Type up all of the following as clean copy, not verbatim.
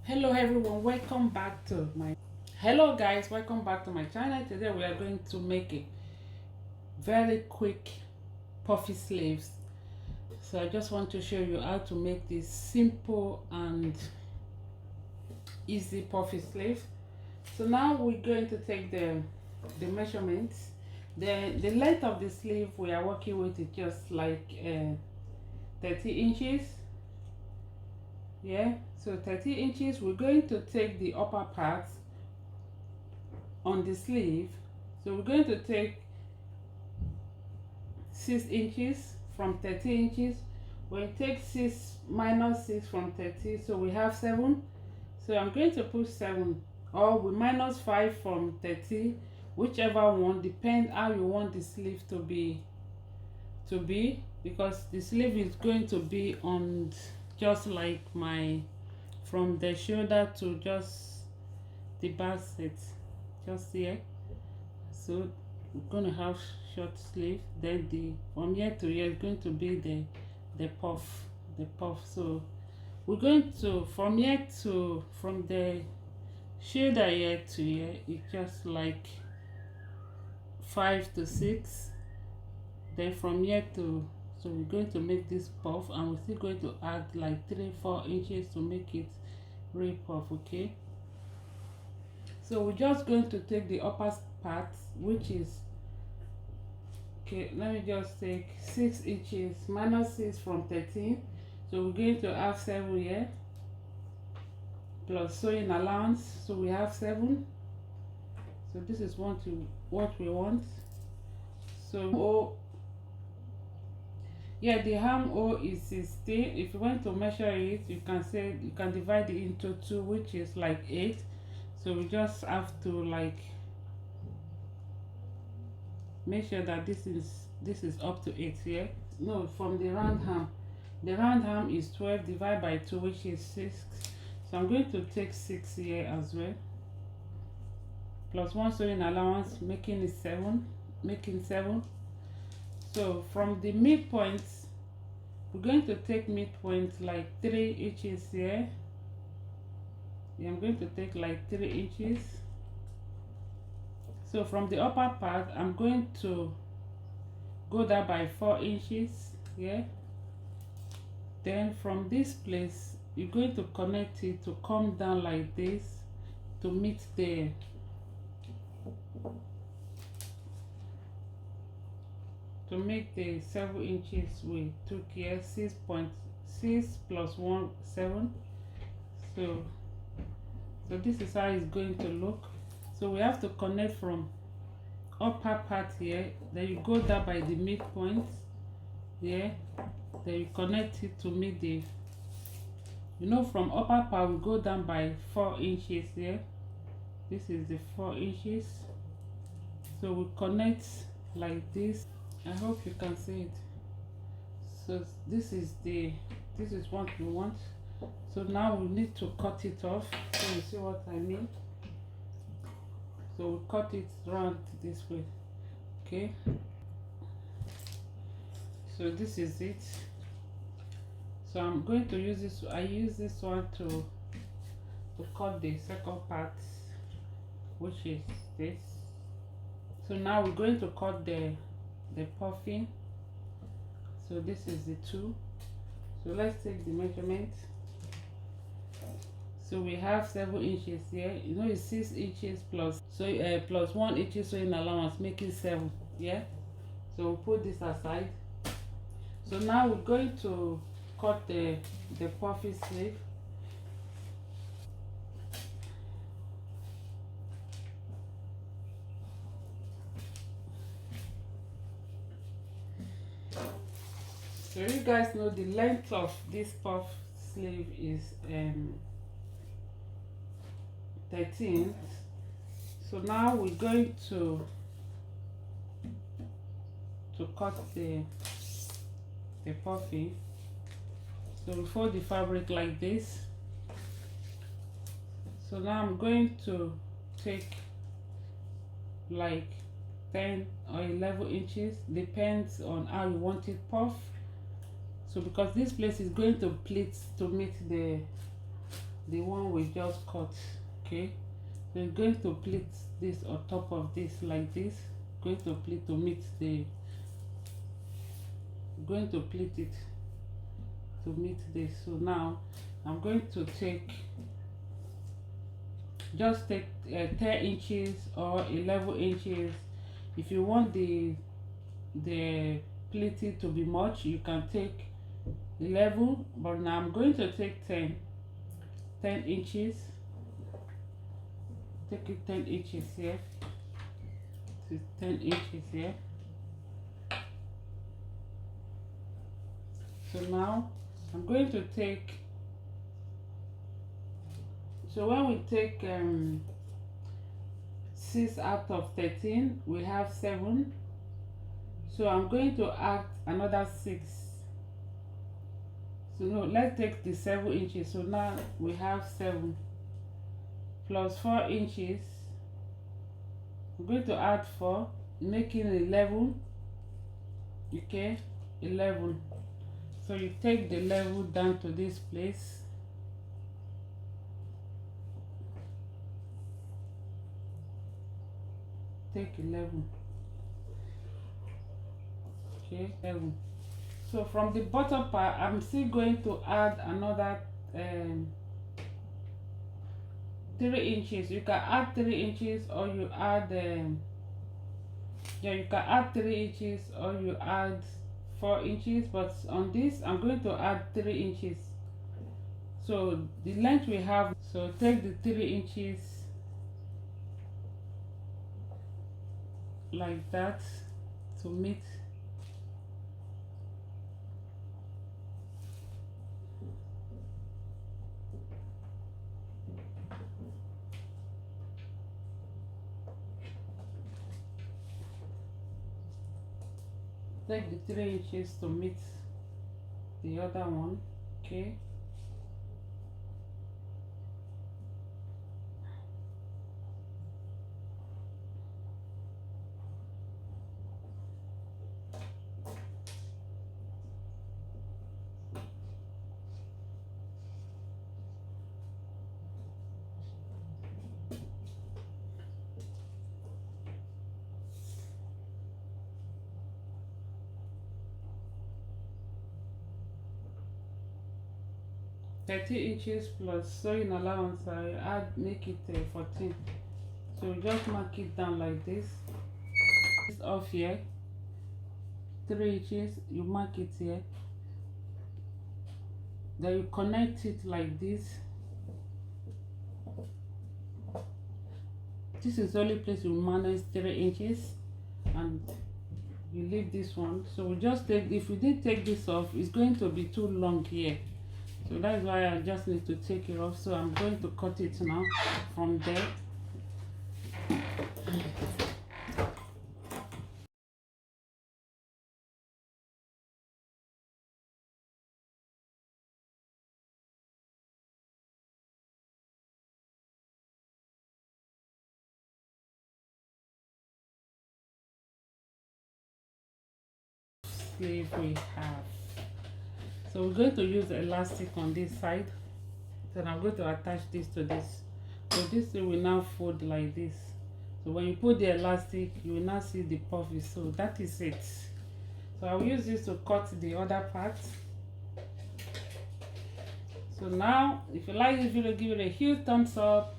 Hello everyone, welcome back to my hello guys, welcome back to my channel. Today we are going to make a very quick puffy sleeves. So I just want to show you how to make this simple and easy puffy sleeve. So now we're going to take the measurements. The length of the sleeve we are working with is just like 30 inches. Yeah, so 30 inches. We're going to take the upper part on the sleeve. So we're going to take 6 inches from 30 inches. We take 6 minus 6 from 30, so we have 7. So I'm going to put 7, or we minus 5 from 30, whichever one, depend how you want the sleeve to be, because the sleeve is going to be on just like my, from the shoulder to just the basket, just here. So we're going to have short sleeve, then the from here to here is going to be the puff. So we're going to from here to from the shoulder here to here, it's just like 5 to 6. Then from here to, so we're going to make this puff, and we're still going to add like 3-4 inches to make it real puff. Okay, so we're just going to take the upper part, which is, okay, let me just take 6 inches minus 6 from 13. So we're going to have 7 here, plus sewing allowance, so we have 7. So this is what we want. So yeah, the arm hole is 16. If you want to measure it, you can say you can divide it into 2, which is like 8. So we just have to like make sure that this is up to 8 here. No, from the round arm. The round arm is 12 divided by 2, which is 6. So I'm going to take 6 here as well. Plus 1 sewing allowance, making it 7. Making 7. So from the midpoint, we're going to take midpoint like 3 inches here. Yeah, I'm going to take like 3 inches. So from the upper part, I'm going to go down by 4 inches here. Then from this place, you're going to connect it to come down like this to meet the to make the 7 inches we took here. 6.6 plus 1 7. So this is how it's going to look. So we have to connect from upper part here, then you go down by the midpoint here, then you connect it to meet the, you know, from upper part we go down by 4 inches here. This is the 4 inches. So we connect like this. I hope you can see it. So this is what we want. So now we need to cut it off. So you see what I mean. So we cut it round this way. Okay, so this is it. So I'm going to use this, I use this one to cut the second part, which is this. So now we're going to cut the puffing. So this is the 2. So let's take the measurement. So we have 7 inches here. You know, it's 6 inches plus, so plus 1 inch sewing allowance, making 7. Yeah, so we'll put this aside. So now we're going to cut the puffy sleeve. So you guys know the length of this puff sleeve is 13. So now we're going to cut the puffy. So we fold the fabric like this. So now I'm going to take like 10 or 11 inches, depends on how you want it puff. So because this place is going to pleat to meet the the one we just cut. Okay, we're going to pleat this on top of this like this. Going to pleat to meet the, going to pleat it to meet this. So now I'm going to take, just take 10 inches or 11 inches. If you want the pleating to be much, you can take 11, but now I'm going to take 10 inches. Take it 10 inches here to 10 inches here. So now I'm going to take, so when we take 6 out of 13, we have 7. So I'm going to add another 6. So no, let's take the 7 inches. So now we have 7 plus 4 inches. I'm going to add 4, making 11. Okay, 11. So you take the level down to this place. Take 11. Okay, 11. So from the bottom part, I'm still going to add another 3 inches. You can add 3 inches, or you add yeah, you can add 3 inches or you add 4 inches, but on this I'm going to add 3 inches. So the length we have, so take the 3 inches like that to meet. Take the 3 inches to meet the other one. Okay, thirty inches plus sewing allowance, I add, make it 14. So just mark it down like this. It's off here, 3 inches, you mark it here, then you connect it like this. This is the only place you manage 3 inches, and you leave this one. So we just take, if we didn't take this off, it's going to be too long here. So that's why I just need to take it off. So I'm going to cut it now from there. Sleeve we have. So we're going to use elastic on this side. Then I'm going to attach this to this. So this thing will now fold like this. So when you put the elastic, you will now see the puffy. So that is it. So I'll use this to cut the other part. So now, if you like this video, give it a huge thumbs up.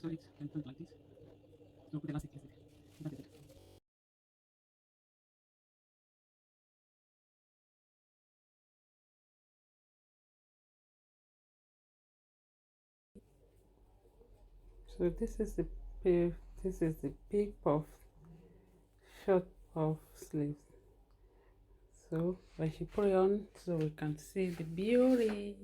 solid and turn it like this. So put elastic instead. That is it. So this is the big puff, short puff sleeves. So I should put it on so we can see the beauty.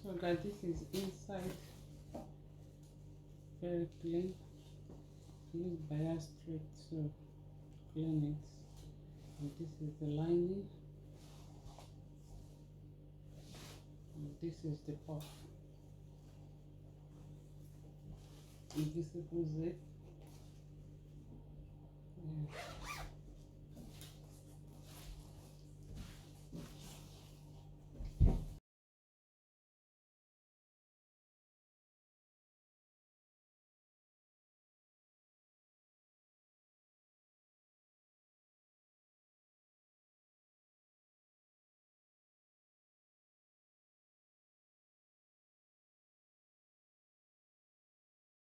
So guys, this is inside, very clean. Use bias straight so clean it. And this is the lining. And this is the puff. Invisible zip. Yeah.